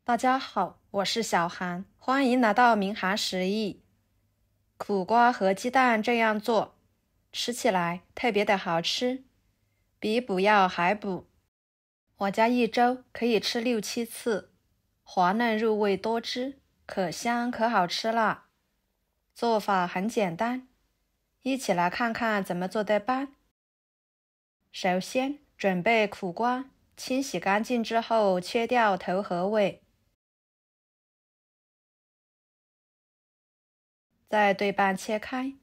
大家好，我是小韩，欢迎来到明涵食艺。苦瓜和鸡蛋这样做，吃起来特别的好吃，比补药还补。我家一周可以吃6-7次，滑嫩入味多汁，可香可好吃了。做法很简单，一起来看看怎么做的吧。首先准备苦瓜，清洗干净之后切掉头和尾，再对半切开，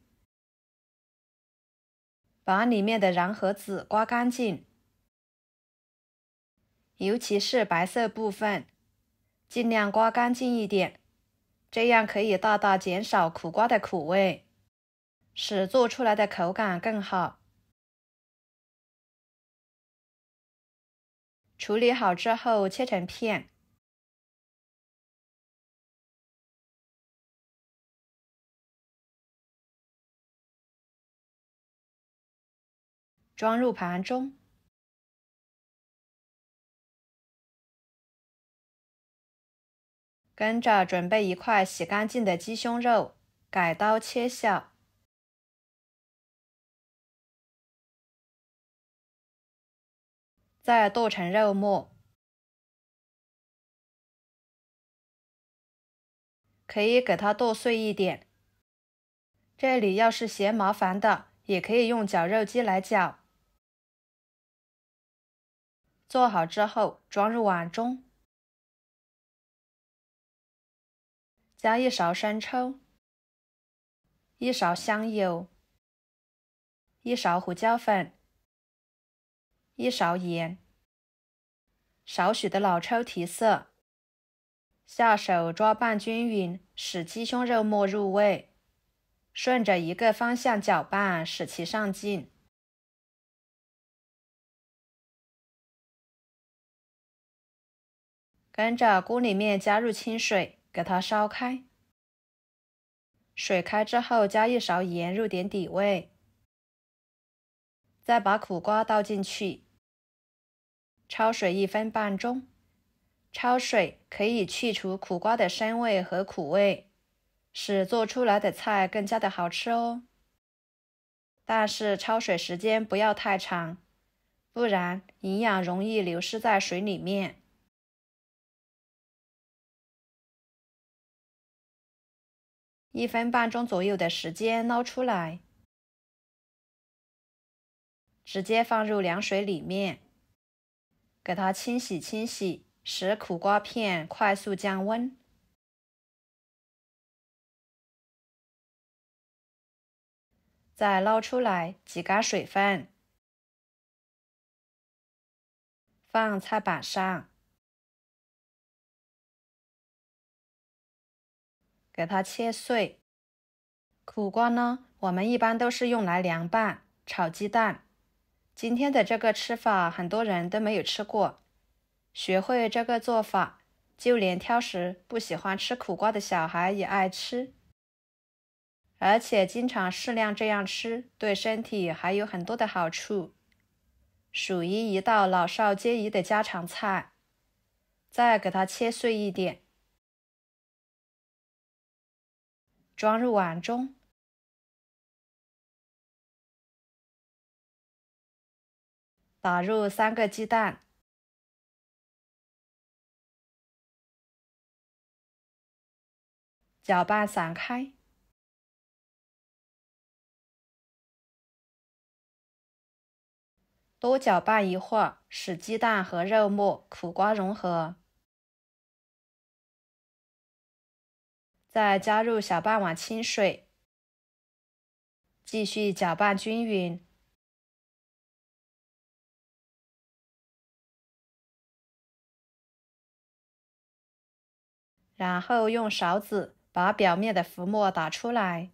把里面的瓤和籽刮干净，尤其是白色部分，尽量刮干净一点，这样可以大大减少苦瓜的苦味，使做出来的口感更好。处理好之后切成片，装入盘中。跟着准备一块洗干净的鸡胸肉，改刀切小，再剁成肉末。可以给它剁碎一点，这里要是嫌麻烦的，也可以用绞肉机来绞。做好之后装入碗中，加1勺生抽，1勺香油，1勺胡椒粉，1勺盐，少许的老抽提色。下手抓拌均匀，使鸡胸肉末入味，顺着一个方向搅拌，使其上劲。跟着锅里面加入清水，给它烧开。水开之后加1勺盐入点底味，再把苦瓜倒进去，焯水1分半钟。焯水可以去除苦瓜的生味和苦味，使做出来的菜更加的好吃哦。但是焯水时间不要太长，不然营养容易流失在水里面。1分半钟左右的时间捞出来，直接放入凉水里面，给它清洗清洗，使苦瓜片快速降温。再捞出来，挤干水分，放菜板上，给它切碎。苦瓜呢，我们一般都是用来凉拌、炒鸡蛋。今天的这个吃法，很多人都没有吃过。学会这个做法，就连挑食不喜欢吃苦瓜的小孩也爱吃。而且经常适量这样吃，对身体还有很多的好处，属于一道老少皆宜的家常菜。再给它切碎一点，装入碗中，打入3个鸡蛋，搅拌散开，多搅拌一会儿，使鸡蛋和肉末、苦瓜融合。再加入小半碗清水，继续搅拌均匀。然后用勺子把表面的浮沫打出来。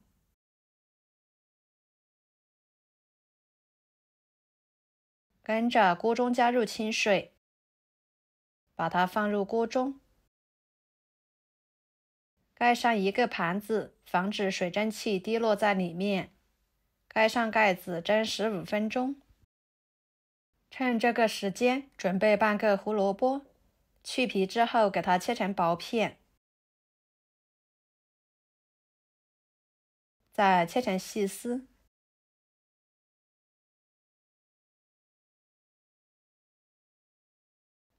跟着锅中加入清水，把它放入锅中，盖上一个盘子，防止水蒸气滴落在里面。盖上盖子蒸15分钟。趁这个时间准备半个胡萝卜，去皮之后给它切成薄片，再切成细丝，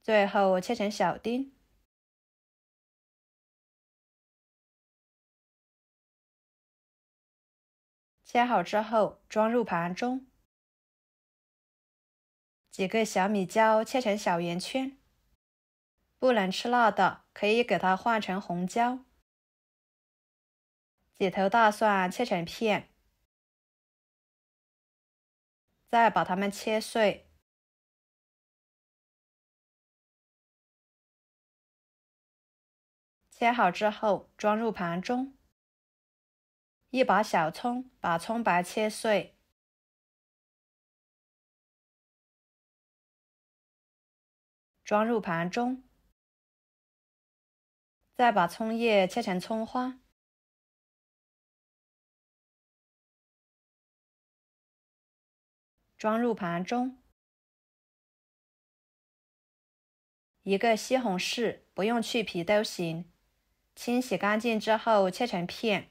最后切成小丁。切好之后装入盘中。几个小米椒切成小圆圈，不能吃辣的可以给它换成红椒。几头大蒜切成片，再把它们切碎。切好之后装入盘中。一把小葱，把葱白切碎，装入盘中。再把葱叶切成葱花，装入盘中。一个西红柿，不用去皮都行，清洗干净之后切成片，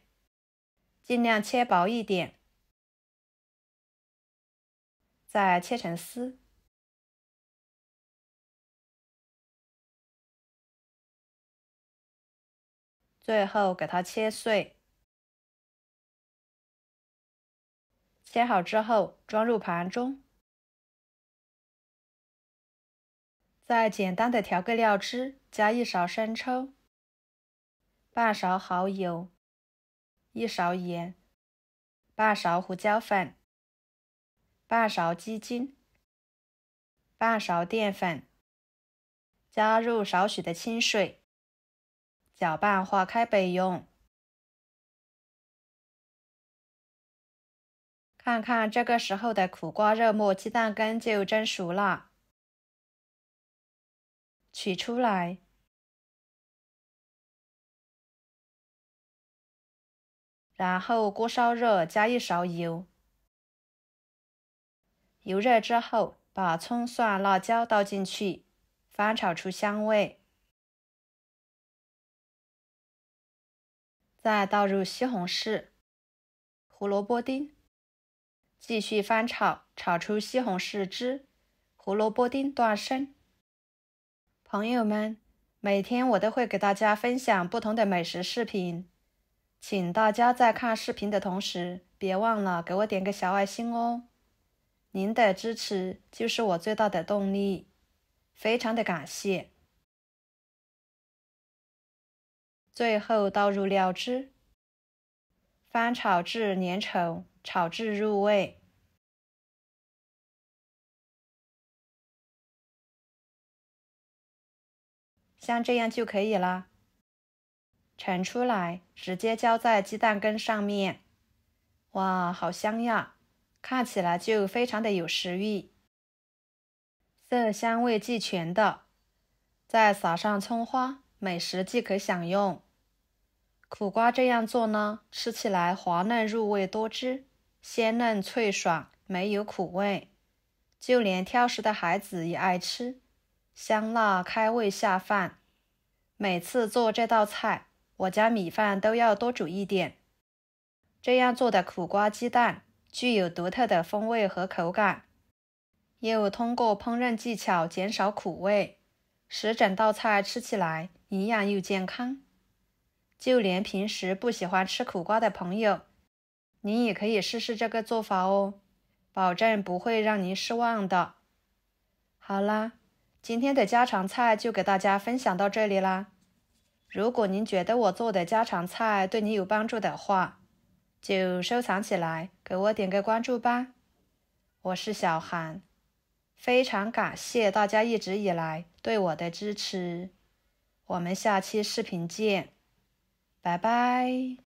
尽量切薄一点，再切成丝。最后给它切碎。切好之后装入盘中。再简单的调个料汁，加1勺生抽，半勺蚝油，1勺盐，半勺胡椒粉，半勺鸡精，半勺淀粉，加入少许的清水，搅拌化开备用。看看这个时候的苦瓜肉末鸡蛋羹就蒸熟了，取出来。然后锅烧热，加1勺油。油热之后，把葱、蒜、辣椒倒进去，翻炒出香味。再倒入西红柿、胡萝卜丁，继续翻炒，炒出西红柿汁，胡萝卜丁断生。朋友们，每天我都会给大家分享不同的美食视频，请大家在看视频的同时，别忘了给我点个小爱心哦。您的支持就是我最大的动力，非常的感谢。最后倒入料汁，翻炒至粘稠，炒至入味。像这样就可以了。盛出来，直接浇在鸡蛋羹上面。哇，好香呀！看起来就非常的有食欲。色香味俱全的，再撒上葱花，美食即可享用。苦瓜这样做呢，吃起来滑嫩入味多汁，鲜嫩脆爽，没有苦味，就连挑食的孩子也爱吃，香辣开胃下饭。每次做这道菜，我家米饭都要多煮一点。这样做的苦瓜鸡蛋具有独特的风味和口感，又通过烹饪技巧减少苦味，使整道菜吃起来营养又健康。就连平时不喜欢吃苦瓜的朋友，您也可以试试这个做法哦，保证不会让您失望的。好啦，今天的家常菜就给大家分享到这里啦。如果您觉得我做的家常菜对你有帮助的话，就收藏起来，给我点个关注吧。我是小韩，非常感谢大家一直以来对我的支持。我们下期视频见，拜拜。